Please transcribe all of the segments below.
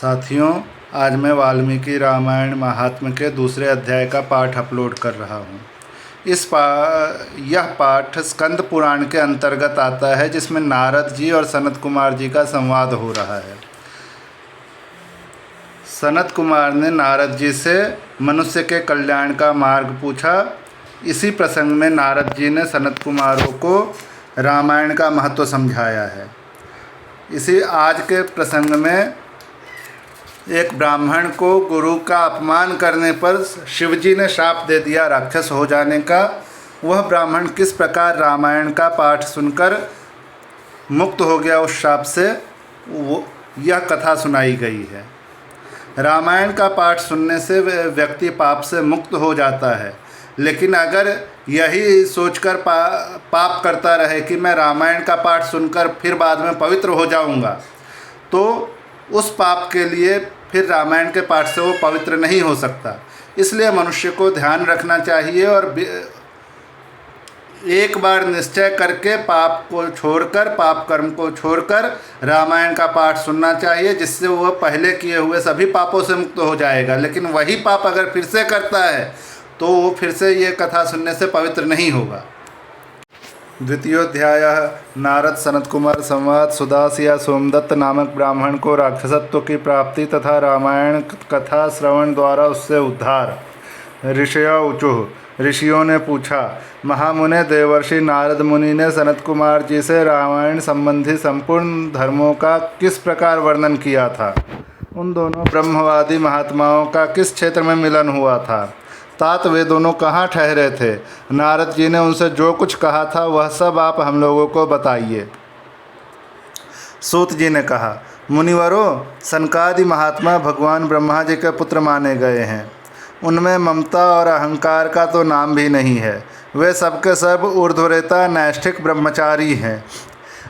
साथियों, आज मैं वाल्मीकि रामायण महात्म्य के दूसरे अध्याय का पाठ अपलोड कर रहा हूँ। यह पाठ स्कंद पुराण के अंतर्गत आता है, जिसमें नारद जी और सनत कुमार जी का संवाद हो रहा है। सनत कुमार ने नारद जी से मनुष्य के कल्याण का मार्ग पूछा। इसी प्रसंग में नारद जी ने सनत कुमारों को रामायण का महत्व समझाया है। इसी आज के प्रसंग में एक ब्राह्मण को गुरु का अपमान करने पर शिवजी ने श्राप दे दिया राक्षस हो जाने का। वह ब्राह्मण किस प्रकार रामायण का पाठ सुनकर मुक्त हो गया उस श्राप से, यह कथा सुनाई गई है। रामायण का पाठ सुनने से व्यक्ति पाप से मुक्त हो जाता है, लेकिन अगर यही सोचकर पाप करता रहे कि मैं रामायण का पाठ सुनकर फिर बाद में पवित्र हो जाऊंगा, तो उस पाप के लिए फिर रामायण के पाठ से वो पवित्र नहीं हो सकता। इसलिए मनुष्य को ध्यान रखना चाहिए और एक बार निश्चय करके पाप कर्म को छोड़कर रामायण का पाठ सुनना चाहिए, जिससे वह पहले किए हुए सभी पापों से मुक्त हो जाएगा। लेकिन वही पाप अगर फिर से करता है तो वो फिर से ये कथा सुनने से पवित्र नहीं होगा। द्वितीयोध्यायः नारद सनत कुमार संवाद। सुदासिया सोमदत्त नामक ब्राह्मण को राक्षसत्व की प्राप्ति तथा रामायण कथा श्रवण द्वारा उससे उद्धार। ऋषया ऊचुः, ऋषियों ने पूछा, महामुने देवर्षि नारद मुनि ने सनत कुमार जी से रामायण संबंधी संपूर्ण धर्मों का किस प्रकार वर्णन किया था? उन दोनों ब्रह्मवादी महात्माओं का किस क्षेत्र में मिलन हुआ था? तात वे दोनों कहाँ ठहरे थे? नारद जी ने उनसे जो कुछ कहा था वह सब आप हम लोगों को बताइए। सूत जी ने कहा, मुनिवरों, सनकादि महात्मा भगवान ब्रह्मा जी के पुत्र माने गए हैं। उनमें ममता और अहंकार का तो नाम भी नहीं है। वे सबके सब ऊर्ध्वरेता नैष्ठिक ब्रह्मचारी हैं।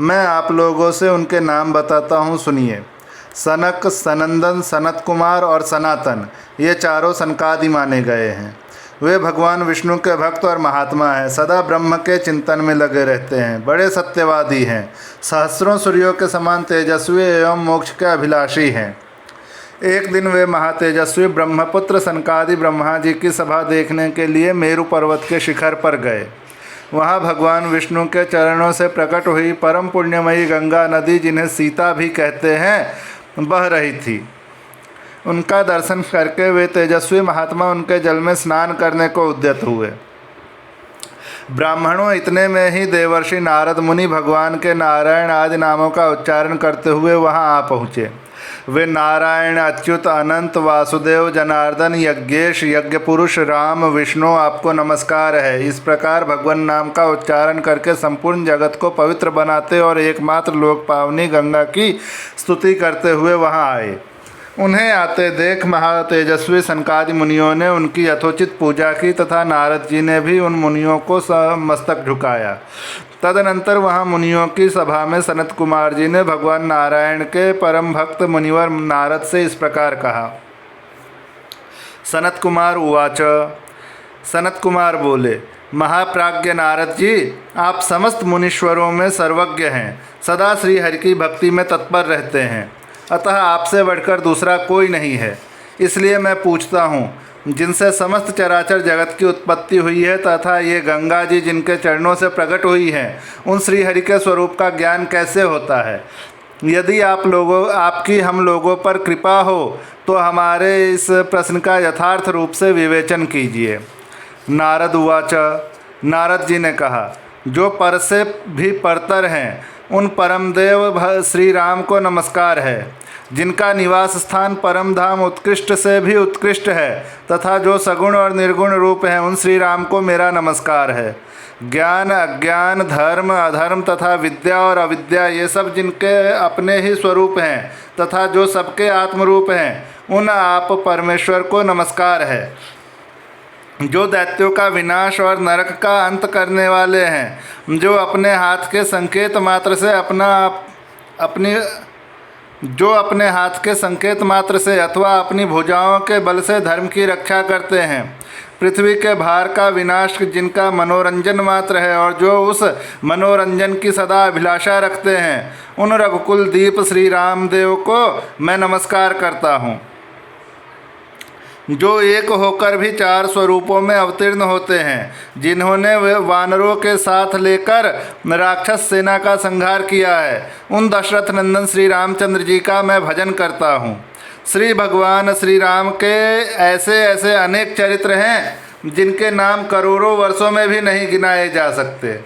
मैं आप लोगों से उनके नाम बताता हूँ, सुनिए। सनक, सनंदन, सनत कुमार और सनातन, ये चारों सनकादि माने गए हैं। वे भगवान विष्णु के भक्त और महात्मा हैं। सदा ब्रह्म के चिंतन में लगे रहते हैं। बड़े सत्यवादी हैं। सहस्रों सूर्यों के समान तेजस्वी एवं मोक्ष के अभिलाषी हैं। एक दिन वे महातेजस्वी ब्रह्मपुत्र सनकादि ब्रह्मा जी की सभा देखने के लिए मेरु पर्वत के शिखर पर गए। वहाँ भगवान विष्णु के चरणों से प्रकट हुई परम पुण्यमयी गंगा नदी, जिन्हें सीता भी कहते हैं, बह रही थी। उनका दर्शन करके वे तेजस्वी महात्मा उनके जल में स्नान करने को उद्यत हुए। ब्राह्मणों, इतने में ही देवर्षि नारद मुनि भगवान के नारायण आदि नामों का उच्चारण करते हुए वहां आ पहुँचे। वे नारायण, अच्युत, अनंत, वासुदेव, जनार्दन, यज्ञेश, यज्ञ पुरुष, राम, विष्णु, आपको नमस्कार है, इस प्रकार भगवान नाम का उच्चारण करके संपूर्ण जगत को पवित्र बनाते और एकमात्र लोक पावनी गंगा की स्तुति करते हुए वहां आए। उन्हें आते देख महातेजस्वी सनकादि मुनियों ने उनकी यथोचित पूजा की तथा नारद जी ने भी उन मुनियों को मस्तक झुकाया। तदनंतर वहां मुनियों की सभा में सनत कुमार जी ने भगवान नारायण के परम भक्त मुनिवर नारद से इस प्रकार कहा। सनत कुमार उवाच, सनत कुमार बोले, महाप्राज्ञ नारद जी, आप समस्त मुनीश्वरों में सर्वज्ञ हैं, सदा श्री हरि की भक्ति में तत्पर रहते हैं, अतः आपसे बढ़कर दूसरा कोई नहीं है। इसलिए मैं पूछता हूँ, जिनसे समस्त चराचर जगत की उत्पत्ति हुई है तथा ये गंगा जी जिनके चरणों से प्रकट हुई हैं, उन श्री हरि के स्वरूप का ज्ञान कैसे होता है? यदि आपकी हम लोगों पर कृपा हो तो हमारे इस प्रश्न का यथार्थ रूप से विवेचन कीजिए। नारद उवाच, नारद जी ने कहा, जो पर से भी परतर हैं उन परमदेव श्री राम को नमस्कार है, जिनका निवास स्थान परम धाम उत्कृष्ट से भी उत्कृष्ट है तथा जो सगुण और निर्गुण रूप हैं, उन श्री राम को मेरा नमस्कार है। ज्ञान, अज्ञान, धर्म, अधर्म तथा विद्या और अविद्या, ये सब जिनके अपने ही स्वरूप हैं तथा जो सबके आत्मरूप हैं, उन आप परमेश्वर को नमस्कार है। जो दैत्यों का विनाश और नरक का अंत करने वाले हैं, जो अपने हाथ के संकेत मात्र से अथवा अपनी भुजाओं के बल से धर्म की रक्षा करते हैं, पृथ्वी के भार का विनाश जिनका मनोरंजन मात्र है और जो उस मनोरंजन की सदा अभिलाषा रखते हैं, उन रघुकुल दीप श्री रामदेव को मैं नमस्कार करता हूँ, जो एक होकर भी 4 स्वरूपों में अवतीर्ण होते हैं, जिन्होंने वे वानरों के साथ लेकर राक्षस सेना का संहार किया है। उन दशरथ नंदन श्री रामचंद्र जी का मैं भजन करता हूँ। श्री भगवान श्री राम के ऐसे ऐसे अनेक चरित्र हैं जिनके नाम करोड़ों वर्षों में भी नहीं गिनाए जा सकते,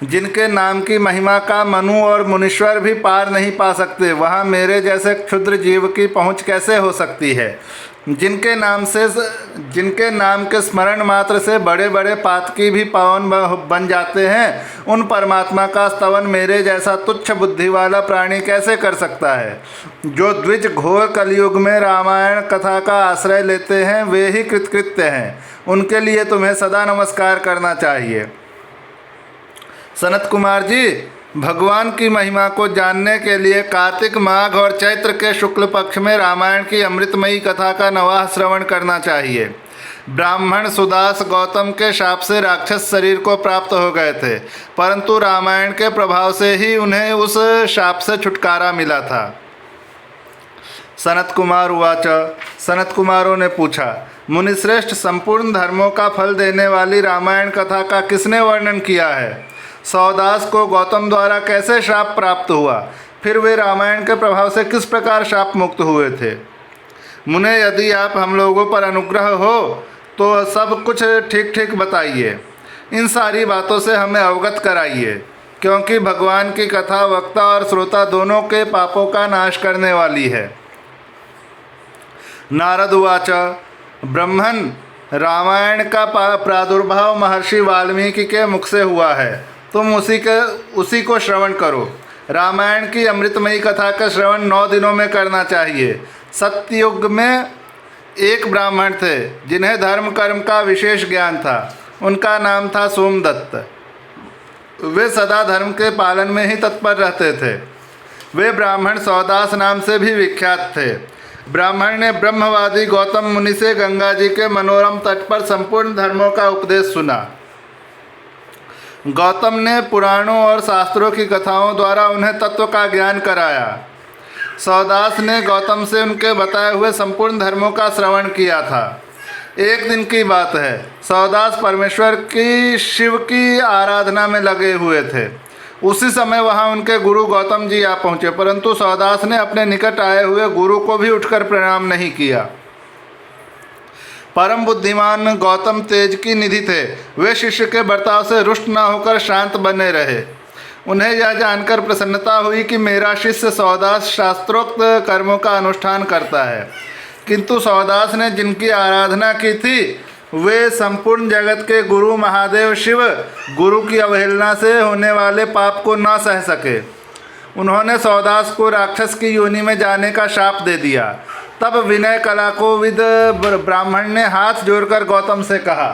जिनके नाम की महिमा का मनु और मुनीश्वर भी पार नहीं पा सकते, वहाँ मेरे जैसे क्षुद्र जीव की पहुँच कैसे हो सकती है। जिनके नाम के स्मरण मात्र से बड़े बड़े पातकी भी पावन बन जाते हैं, उन परमात्मा का स्तवन मेरे जैसा तुच्छ बुद्धि वाला प्राणी कैसे कर सकता है। जो द्विज घोर कलयुग में रामायण कथा का आश्रय लेते हैं, वे ही कृतकृत्य हैं। उनके लिए तुम्हें सदा नमस्कार करना चाहिए। सनत कुमार जी, भगवान की महिमा को जानने के लिए कार्तिक, माघ और चैत्र के शुक्ल पक्ष में रामायण की अमृतमयी कथा का नवाह श्रवण करना चाहिए। ब्राह्मण सुदास गौतम के शाप से राक्षस शरीर को प्राप्त हो गए थे, परंतु रामायण के प्रभाव से ही उन्हें उस शाप से छुटकारा मिला था। सनत कुमार उवाच। सनत कुमारों ने पूछा, मुनिश्रेष्ठ, संपूर्ण धर्मों का फल देने वाली रामायण कथा का किसने वर्णन किया है? सौदास को गौतम द्वारा कैसे शाप प्राप्त हुआ? फिर वे रामायण के प्रभाव से किस प्रकार शाप मुक्त हुए थे? मुने, यदि आप हम लोगों पर अनुग्रह हो तो सब कुछ ठीक ठीक बताइए। इन सारी बातों से हमें अवगत कराइए, क्योंकि भगवान की कथा वक्ता और श्रोता दोनों के पापों का नाश करने वाली है। नारद उवाच। ब्रह्मन, रामायण का प्रादुर्भाव महर्षि वाल्मीकि के मुख से हुआ है। तुम उसी को श्रवण करो। रामायण की अमृतमयी कथा का श्रवण 9 दिनों में करना चाहिए। सत्ययुग में एक ब्राह्मण थे जिन्हें धर्म कर्म का विशेष ज्ञान था। उनका नाम था सोमदत्त। वे सदा धर्म के पालन में ही तत्पर रहते थे। वे ब्राह्मण सौदास नाम से भी विख्यात थे। ब्राह्मण ने ब्रह्मवादी गौतम मुनि से गंगा जी के मनोरम तट पर संपूर्ण धर्मों का उपदेश सुना। गौतम ने पुराणों और शास्त्रों की कथाओं द्वारा उन्हें तत्व का ज्ञान कराया। सौदास ने गौतम से उनके बताए हुए संपूर्ण धर्मों का श्रवण किया था। एक दिन की बात है, सौदास परमेश्वर की शिव की आराधना में लगे हुए थे। उसी समय वहां उनके गुरु गौतम जी आ पहुँचे, परंतु सौदास ने अपने निकट आए हुए गुरु को भी उठकर प्रणाम नहीं किया। परम बुद्धिमान गौतम तेज की निधि थे। वे शिष्य के बर्ताव से रुष्ट न होकर शांत बने रहे। उन्हें यह जानकर प्रसन्नता हुई कि मेरा शिष्य सौदास शास्त्रोक्त कर्मों का अनुष्ठान करता है, किंतु सौदास ने जिनकी आराधना की थी वे संपूर्ण जगत के गुरु महादेव शिव गुरु की अवहेलना से होने वाले पाप को न सह सके। उन्होंने सौदास को राक्षस की योनि में जाने का शाप दे दिया। तब विनय कला को विद ब्राह्मण ने हाथ जोड़कर गौतम से कहा।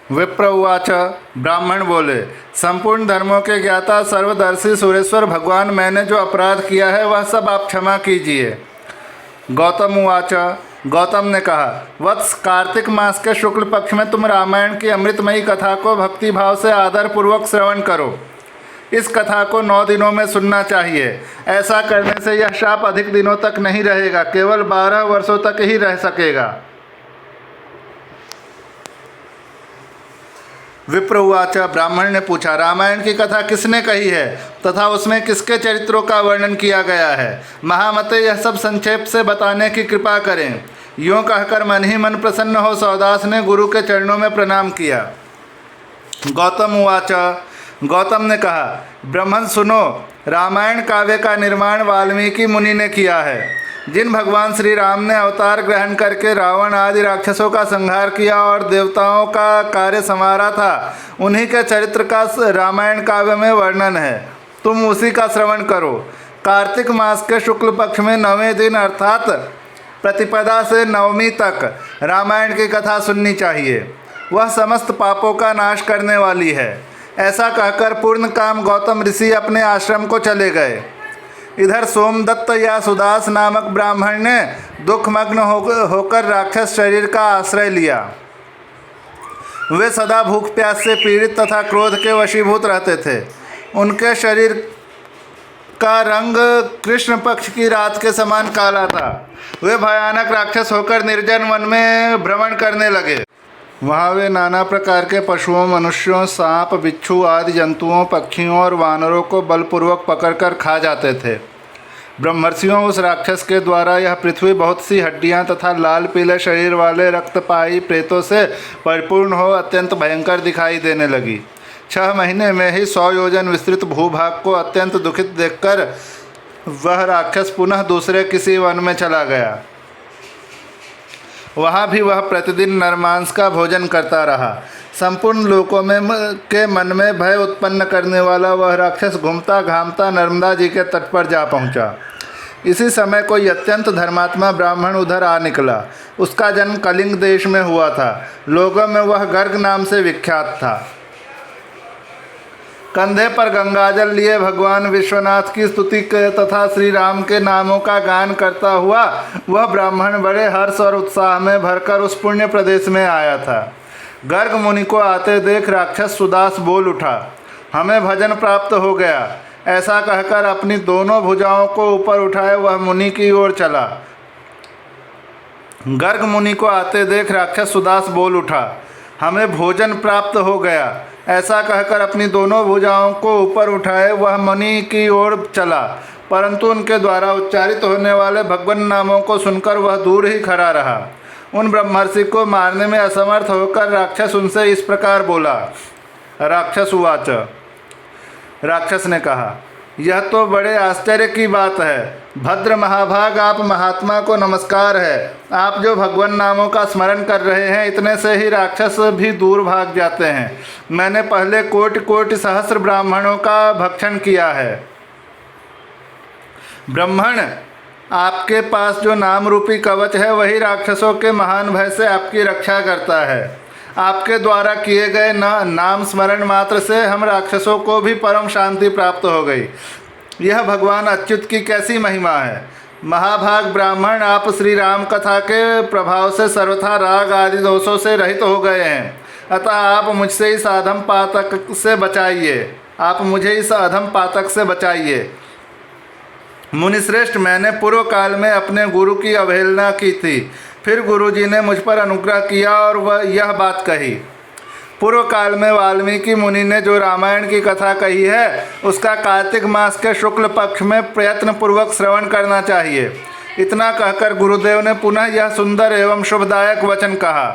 विप्र उवाच। ब्राह्मण बोले, संपूर्ण धर्मों के ज्ञाता सर्वदर्शी सुरेश्वर भगवान, मैंने जो अपराध किया है वह सब आप क्षमा कीजिए। गौतम उवाच। गौतम ने कहा, वत्स, कार्तिक मास के शुक्ल पक्ष में तुम रामायण की अमृतमयी कथा को भक्ति भाव से आदरपूर्वक श्रवण करो। इस कथा को 9 दिनों में सुनना चाहिए। ऐसा करने से यह शाप अधिक दिनों तक नहीं रहेगा, केवल 12 वर्षों तक ही रह सकेगा। विप्र उवाच। ब्राह्मण ने पूछा, रामायण की कथा किसने कही है तथा उसमें किसके चरित्रों का वर्णन किया गया है? महामते यह सब संक्षेप से बताने की कृपा करें। यूँ कहकर मन ही मन प्रसन्न हो सौदास ने गुरु के चरणों में प्रणाम किया। गौतम उवाच। गौतम ने कहा, ब्राह्मण सुनो, रामायण काव्य का निर्माण वाल्मीकि मुनि ने किया है। जिन भगवान श्री राम ने अवतार ग्रहण करके रावण आदि राक्षसों का संहार किया और देवताओं का कार्य संवारा था, उन्हीं के चरित्र का रामायण काव्य में वर्णन है। तुम उसी का श्रवण करो। कार्तिक मास के शुक्ल पक्ष में 9वें दिन अर्थात प्रतिपदा से नवमी तक रामायण की कथा सुननी चाहिए। वह समस्त पापों का नाश करने वाली है। ऐसा कहकर पूर्ण काम गौतम ऋषि अपने आश्रम को चले गए। इधर सोमदत्त या सुदास नामक ब्राह्मण ने दुखमग्न होकर राक्षस शरीर का आश्रय लिया। वे सदा भूख प्यास से पीड़ित तथा क्रोध के वशीभूत रहते थे। उनके शरीर का रंग कृष्ण पक्ष की रात के समान काला था। वे भयानक राक्षस होकर निर्जन वन में भ्रमण करने लगे। वहाँ वे नाना प्रकार के पशुओं, मनुष्यों, सांप, बिच्छू आदि जंतुओं, पक्षियों और वानरों को बलपूर्वक पकड़कर खा जाते थे। ब्रह्मर्षियों, उस राक्षस के द्वारा यह पृथ्वी बहुत सी हड्डियाँ तथा लाल पीले शरीर वाले रक्तपाई प्रेतों से परिपूर्ण हो अत्यंत भयंकर दिखाई देने लगी। 6 महीने में ही 100 योजन विस्तृत भूभाग को अत्यंत दुखित देखकर वह राक्षस पुनः दूसरे किसी वन में चला गया। वहाँ भी वह प्रतिदिन नरमांस का भोजन करता रहा। संपूर्ण लोकों के मन में भय उत्पन्न करने वाला वह राक्षस घूमता घामता नर्मदा जी के तट पर जा पहुँचा। इसी समय कोई अत्यंत धर्मात्मा ब्राह्मण उधर आ निकला। उसका जन्म कलिंग देश में हुआ था। लोगों में वह गर्ग नाम से विख्यात था। कंधे पर गंगाजल लिए भगवान विश्वनाथ की स्तुति तथा श्री राम के नामों का गान करता हुआ वह ब्राह्मण बड़े हर्ष और उत्साह में भरकर उस पुण्य प्रदेश में आया था। गर्ग मुनि को आते देख राक्षस सुदास बोल उठा, हमें भजन प्राप्त हो गया। ऐसा कहकर अपनी दोनों भुजाओं को ऊपर उठाए वह मुनि की ओर चला। गर्ग मुनि को आते देख राक्षस सुदास बोल उठा, हमें भोजन प्राप्त हो गया। ऐसा कहकर अपनी दोनों भुजाओं को ऊपर उठाए वह मुनि की ओर चला, परंतु उनके द्वारा उच्चारित होने वाले भगवान नामों को सुनकर वह दूर ही खड़ा रहा। उन ब्रह्मर्षि को मारने में असमर्थ होकर राक्षस उनसे इस प्रकार बोला। राक्षस उवाच, राक्षस ने कहा, यह तो बड़े आश्चर्य की बात है। भद्र महाभाग, आप महात्मा को नमस्कार है। आप जो भगवान नामों का स्मरण कर रहे हैं, इतने से ही राक्षस भी दूर भाग जाते हैं। मैंने पहले कोटि कोटि सहस्र ब्राह्मणों का भक्षण किया है। ब्राह्मण, आपके पास जो नाम रूपी कवच है वही राक्षसों के महान भय से आपकी रक्षा करता है। आपके द्वारा किए गए नाम स्मरण मात्र से हम राक्षसों को भी परम शांति प्राप्त हो गई। यह भगवान अच्युत की कैसी महिमा है। महाभाग ब्राह्मण, आप श्री राम कथा के प्रभाव से सर्वथा राग आदि दोषों से रहित हो गए हैं। अतः आप मुझसे इस अधम पातक से बचाइए। आप मुझे इस अधम पातक से बचाइए। मुनिश्रेष्ठ, मैंने पूर्व काल में अपने गुरु की अवहेलना की थी। फिर गुरुजी ने मुझ पर अनुग्रह किया और वह यह बात कही। पूर्व काल में वाल्मीकि मुनि ने जो रामायण की कथा कही है उसका कार्तिक मास के शुक्ल पक्ष में प्रयत्नपूर्वक श्रवण करना चाहिए। इतना कहकर गुरुदेव ने पुनः यह सुंदर एवं शुभदायक वचन कहा।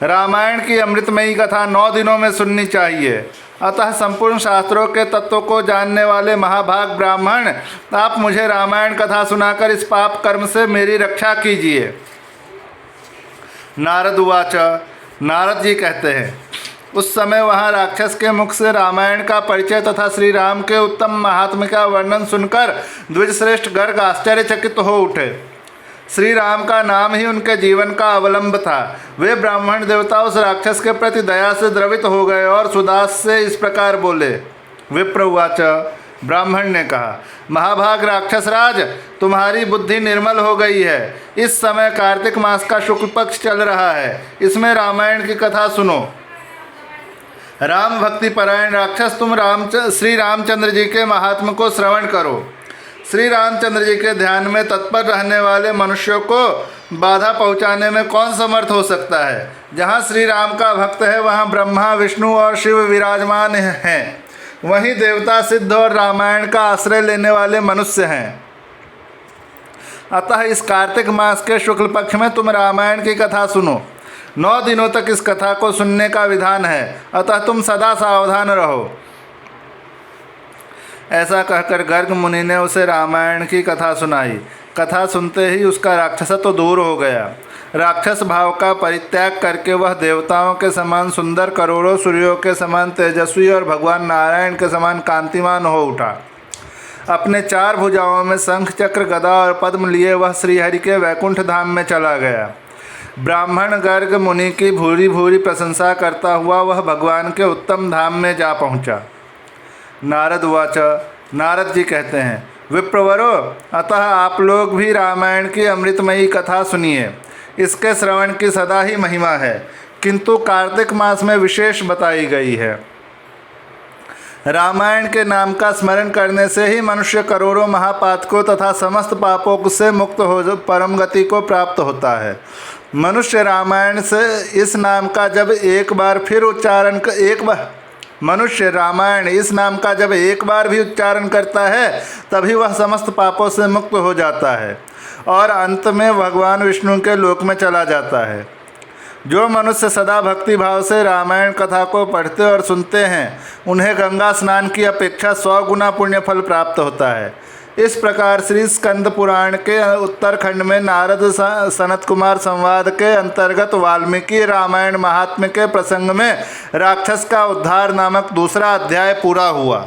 रामायण की अमृतमयी कथा 9 दिनों में सुननी चाहिए। अतः संपूर्ण शास्त्रों के तत्वों को जानने वाले महाभाग ब्राह्मण, आप मुझे रामायण कथा सुनाकर इस पाप कर्म से मेरी रक्षा कीजिए। नारद उवाच, नारद जी कहते हैं, उस समय वहाँ राक्षस के मुख से रामायण का परिचय तथा श्री राम के उत्तम महात्म्य का वर्णन सुनकर द्विजश्रेष्ठ गर्ग आश्चर्यचकित हो उठे। श्री राम का नाम ही उनके जीवन का अवलंब था। वे ब्राह्मण देवता उस राक्षस के प्रति दया से द्रवित हो गए और सुदास से इस प्रकार बोले। विप्र उवाच, ब्राह्मण ने कहा, महाभाग राक्षस राज, तुम्हारी बुद्धि निर्मल हो गई है। इस समय कार्तिक मास का शुक्ल पक्ष चल रहा है। इसमें रामायण की कथा सुनो। राम भक्ति परायण राक्षस, तुम श्री रामचंद्र जी के महात्म को श्रवण करो। श्री रामचंद्र जी के ध्यान में तत्पर रहने वाले मनुष्यों को बाधा पहुंचाने में कौन समर्थ हो सकता है। जहाँ श्री राम का भक्त है वहाँ ब्रह्मा, विष्णु और शिव विराजमान हैं। वहीं देवता, सिद्ध और रामायण का आश्रय लेने वाले मनुष्य हैं। अतः इस कार्तिक मास के शुक्ल पक्ष में तुम रामायण की कथा सुनो। 9 दिनों तक इस कथा को सुनने का विधान है। अतः तुम सदा सावधान रहो। ऐसा कहकर गर्ग मुनि ने उसे रामायण की कथा सुनाई। कथा सुनते ही उसका राक्षसत्व दूर हो गया। राक्षस भाव का परित्याग करके वह देवताओं के समान सुंदर, करोड़ों सूर्यों के समान तेजस्वी और भगवान नारायण के समान कांतिमान हो उठा। अपने 4 भुजाओं में शंख, चक्र, गदा और पद्म लिए वह श्रीहरि के वैकुंठ धाम में चला गया। ब्राह्मण गर्ग मुनि की भूरी भूरी प्रशंसा करता हुआ वह भगवान के उत्तम धाम में जा पहुँचा। नारद उवाच, नारद जी कहते हैं, विप्रवरो, अतः आप लोग भी रामायण की अमृतमयी कथा सुनिए। इसके श्रवण की सदा ही महिमा है, किंतु कार्तिक मास में विशेष बताई गई है। रामायण के नाम का स्मरण करने से ही मनुष्य करोड़ों महापातकों तथा समस्त पापों से मुक्त हो परम गति को प्राप्त होता है। मनुष्य रामायण से इस नाम का जब एक बार एक बार भी उच्चारण करता है, तभी वह समस्त पापों से मुक्त हो जाता है और अंत में भगवान विष्णु के लोक में चला जाता है। जो मनुष्य सदा भक्ति भाव से रामायण कथा को पढ़ते और सुनते हैं, उन्हें गंगा स्नान की अपेक्षा 100 गुना पुण्य फल प्राप्त होता है। इस प्रकार श्री स्कंद पुराण के उत्तरखंड में नारद सनत कुमार संवाद के अंतर्गत वाल्मीकि रामायण महात्म्य के प्रसंग में राक्षस का उद्धार नामक दूसरा अध्याय पूरा हुआ।